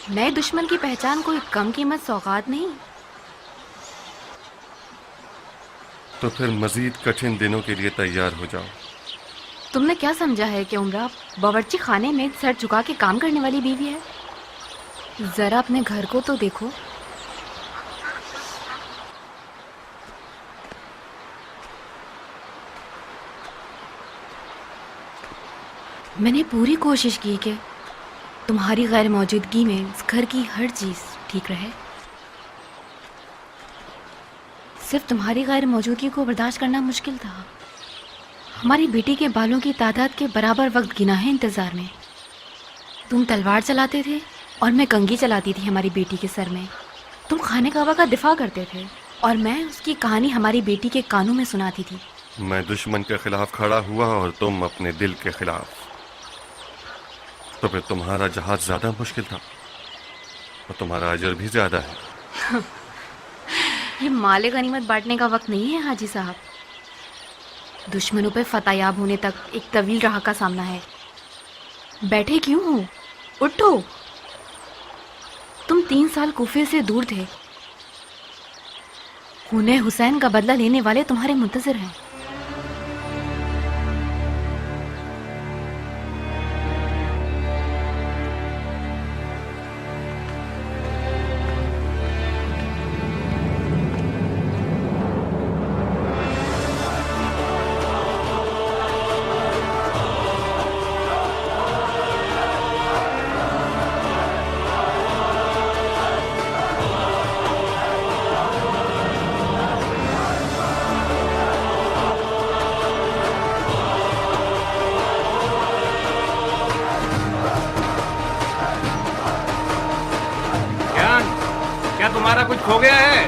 نئے دشمن کی پہچان کوئی کم قیمت سوغات نہیں. تو پھر مزید کٹھن دنوں کے لیے تیار ہو جاؤ. تم نے کیا سمجھا ہے کہ عمرہ باورچی خانے میں سر جھکا کے کام کرنے والی بیوی ہے؟ ذرا اپنے گھر کو تو دیکھو. میں نے پوری کوشش کی کہ تمہاری غیر موجودگی میں اس گھر کی ہر چیز ٹھیک رہے. صرف تمہاری غیر موجودگی کو برداشت کرنا مشکل تھا. ہماری بیٹی کے بالوں کی تعداد کے برابر وقت گنا ہے انتظار میں. تم تلوار چلاتے تھے اور میں کنگھی چلاتی تھی ہماری بیٹی کے سر میں. تم خانہ کعبہ کا دفاع کرتے تھے اور میں اس کی کہانی ہماری بیٹی کے کانوں میں سناتی تھی. میں دشمن کے خلاف کھڑا ہوا اور تم اپنے دل کے خلاف. تو پھر تمہارا جہاد زیادہ مشکل تھا اور تمہارا اجر بھی زیادہ ہے. یہ مال غنیمت بانٹنے کا وقت نہیں ہے حاجی صاحب. دشمنوں پہ فتح یاب ہونے تک ایک طویل راہ کا سامنا ہے. بیٹھے کیوں ہو؟ اٹھو. تم 3 سال کوفے سے دور تھے. خون حسین کا بدلہ لینے والے تمہارے منتظر ہیں. کیا تمہارا کچھ کھو گیا ہے؟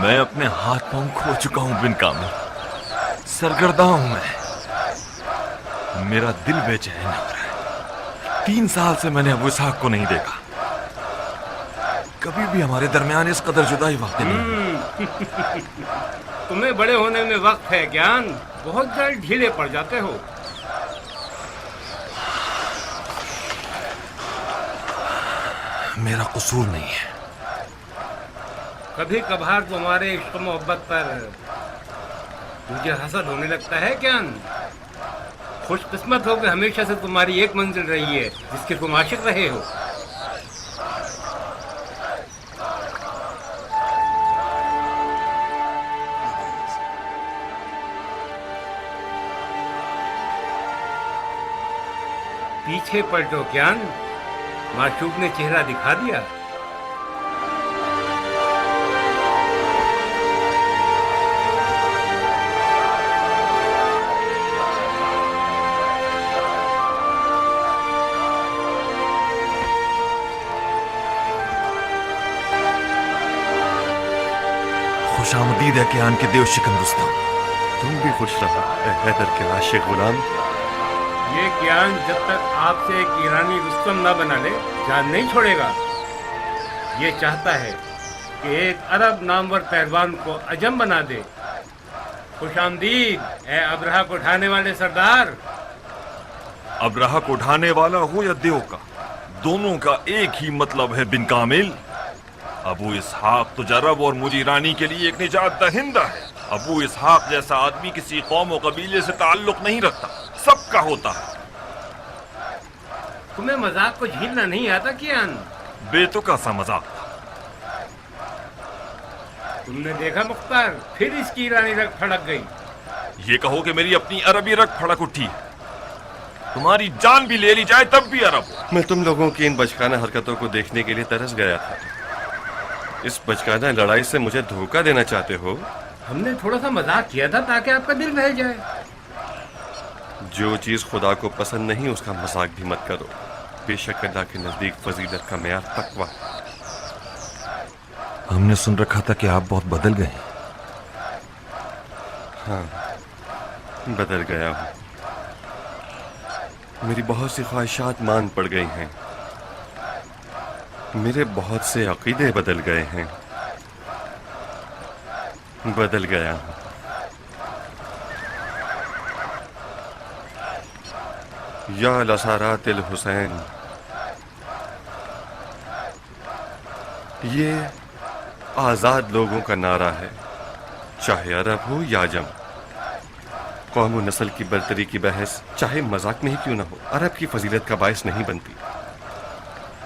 میں اپنے ہاتھ پاؤں کھو چکا ہوں بن کامل. سرگرداں ہوں میں. میرا دل بے چین ہو رہا ہے. 3 سال سے میں نے ابو اسحاق کو نہیں دیکھا. کبھی بھی ہمارے درمیان اس قدر جدائی واقع نہیں. تمہیں بڑے ہونے میں وقت ہے گیان. بہت جلد ڈھیلے پڑ جاتے ہو. میرا قصور نہیں ہے. کبھی کبھار تمہارے عشق و محبت پر مجھے حسد ہونے لگتا ہے گیان. خوش قسمت ہو کہ ہمیشہ سے تمہاری ایک منزل رہی ہے جس کے تم عاشق رہے ہو. پیچھے پلٹو گیان. معشوق نے چہرہ دکھا دیا. خوش آمدید ہے کیان کے دیو شکن رستم. تم بھی خوش رہو اے حیدر کے عاشق غلام. یہ گیان جب تک آپ سے ایک ایرانی رستم نہ بنا لے جان نہیں چھوڑے گا. یہ چاہتا ہے کہ ایک عرب نامور پہلوان کو عجم بنا دے. خوش آمدید اے ابرہہ کو اٹھانے والے سردار. ابرہہ کو اٹھانے والا ہو یا دیو کا، دونوں کا ایک ہی مطلب ہے بن کامل. ابو اسحاق تو جرب اور مجھ ایرانی کے لیے ایک نجات دہندہ ہے. ابو اسحاق جیسا آدمی کسی قوم و قبیلے سے تعلق نہیں رکھتا، سب کا ہوتا ہے. تمہیں مذاق کو جھیلنا نہیں آتا کیان؟ بے تکا سا مذاق تھا. تم نے دیکھا مختار، پھر اس کی ایرانی رگ پھڑک گئی. یہ کہو کہ میری اپنی عربی رگ پھڑک اٹھی ہے. تمہاری جان بھی لے لی جائے تب بھی عرب ہو. میں تم لوگوں کی ان بچکانہ حرکتوں کو دیکھنے کے لیے ترس گیا تھا. اس بچکانہ لڑائی سے مجھے دھوکہ دینا چاہتے ہو؟ ہم نے تھوڑا سا مذاق کیا تھا تاکہ آپ کا دل بہل جائے. جو چیز خدا کو پسند نہیں اس کا مذاق بھی مت کرو. بے شک اللہ کے نزدیک فضیلت کا معیار تقویٰ. ہم نے سن رکھا تھا کہ آپ بہت بدل گئے. ہاں، بدل گیا ہوں. میری بہت سی خواہشات مان پڑ گئی ہیں. میرے بہت سے عقیدے بدل گئے ہیں. بدل گیا ہوں. یا لسارات الحسین یہ آزاد لوگوں کا نعرہ ہے، چاہے عرب ہو یا عجم۔ قوم و نسل کی برتری کی بحث چاہے مذاق میں ہی کیوں نہ ہو، عرب کی فضیلت کا باعث نہیں بنتی،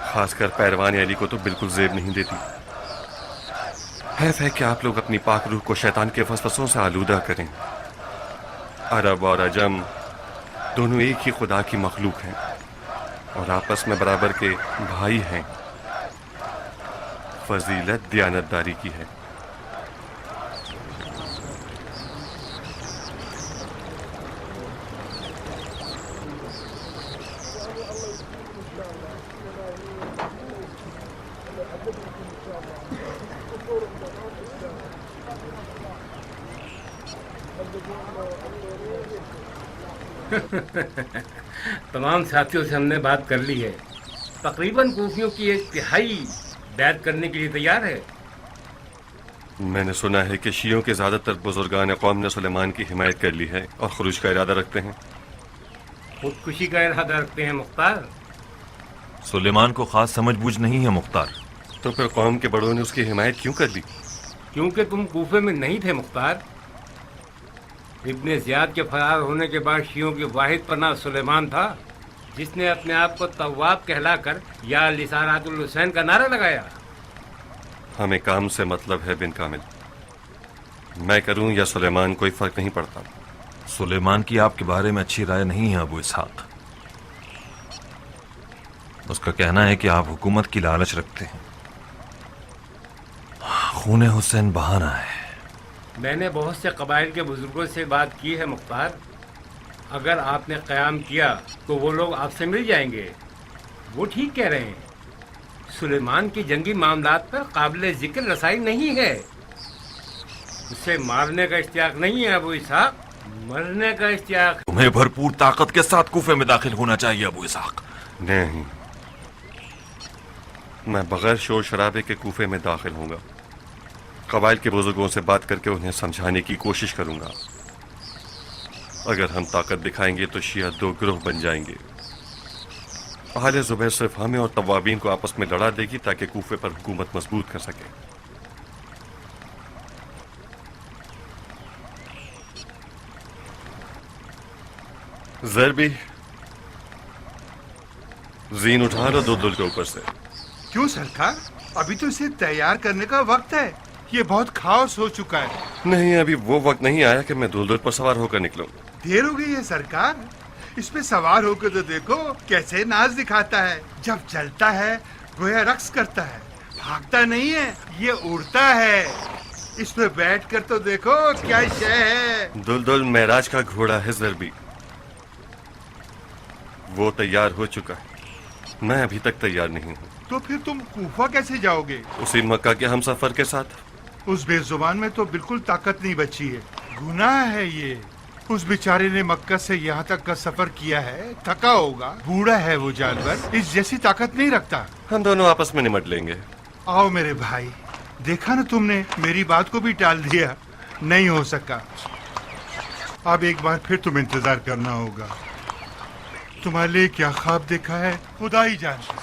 خاص کر پیروان علی کو تو بالکل زیب نہیں دیتی۔ حیف ہے کہ آپ لوگ اپنی پاک روح کو شیطان کے وسوسوں سے آلودہ کریں۔ عرب اور عجم دونوں ایک ہی خدا کی مخلوق ہیں اور آپس میں برابر کے بھائی ہیں۔ فضیلت دیانتداری کی ہے۔ تمام ساتھیوں سے ہم نے بات کر لی ہے، تقریباً کوفیوں کی 1/3 بیعت کرنے کے لیے تیار ہے۔ میں نے سنا ہے کہ شیعوں کے زیادہ تر بزرگان قوم نے سلیمان کی حمایت کر لی ہے اور خروج کا ارادہ رکھتے ہیں۔ خودکشی کا ارادہ رکھتے ہیں مختار؟ سلیمان کو خاص سمجھ بوجھ نہیں ہے مختار۔ تو پھر قوم کے بڑوں نے اس کی حمایت کیوں کر لی؟ کیونکہ تم کوفے میں نہیں تھے مختار۔ ابن زیاد کے فرار ہونے کے بعد شیعوں کی واحد پناہ سلیمان تھا، جس نے اپنے آپ کو تواب کہلا کر یا لسانات الحسین کا نعرہ لگایا۔ ہمیں کام سے مطلب ہے بن کامل، میں کروں یا سلیمان کوئی فرق نہیں پڑتا۔ سلیمان کی آپ کے بارے میں اچھی رائے نہیں ہے ابو اسحاق۔ اس کا کہنا ہے کہ آپ حکومت کی لالچ رکھتے ہیں، خون حسین بہانا ہے۔ میں نے بہت سے قبائل کے بزرگوں سے بات کی ہے مختار، اگر آپ نے قیام کیا تو وہ لوگ آپ سے مل جائیں گے۔ وہ ٹھیک کہہ رہے ہیں، سلیمان کی جنگی معاملات پر قابل ذکر رسائی نہیں ہے۔ اسے مارنے کا اشتیاق نہیں ہے ابو اسحاق، مرنے کا اشتیاق ہے۔ تمہیں بھرپور طاقت کے ساتھ کوفے میں داخل ہونا چاہیے ابو اسحاق۔ نہیں، میں بغیر شور شرابے کے کوفے میں داخل ہوں گا، قبائل کے بزرگوں سے بات کر کے انہیں سمجھانے کی کوشش کروں گا۔ اگر ہم طاقت دکھائیں گے تو شیعہ 2 گروہ بن جائیں گے۔ اہل زبیر صرف ہمیں اور توابین کو آپس میں لڑا دے گی تاکہ کوفے پر حکومت مضبوط کر سکے۔ ضربی زین اٹھا لو دل کے اوپر سے۔ کیوں سرکار؟ ابھی تو اسے تیار کرنے کا وقت ہے، یہ بہت خاص ہو چکا ہے۔ نہیں، ابھی وہ وقت نہیں آیا کہ میں دل پر سوار ہو کر نکلوں۔ دیر ہو گئی ہے سرکار، اس پہ سوار ہو کے تو دیکھو کیسے ناز دکھاتا ہے۔ جب چلتا ہے گویا رقص کرتا ہے، بھاگتا نہیں ہے، یہ اڑتا ہے۔ اس پہ بیٹھ کر تو دیکھو کیا شے ہے۔ دل معراج کا گھوڑا ہے ضربی، وہ تیار ہو چکا ہے، میں ابھی تک تیار نہیں ہوں۔ تو پھر تم کوفہ کیسے جاؤ گے؟ اسی مکہ کے ہم سفر کے ساتھ۔ اس بے زبان میں تو بالکل طاقت نہیں بچی ہے، گناہ ہے یہ۔ اس بیچارے نے مکہ سے یہاں تک کا سفر کیا ہے، تھکا ہوگا، بوڑھا ہے وہ جانور، اس جیسی طاقت نہیں رکھتا۔ ہم دونوں آپس میں نمٹ لیں گے۔ آؤ میرے بھائی، دیکھا نا تم نے میری بات کو بھی ٹال دیا، نہیں ہو سکا۔ اب ایک بار پھر تم انتظار کرنا ہوگا، تمہارے لیے کیا خواب دیکھا ہے خدا ہی جانتا۔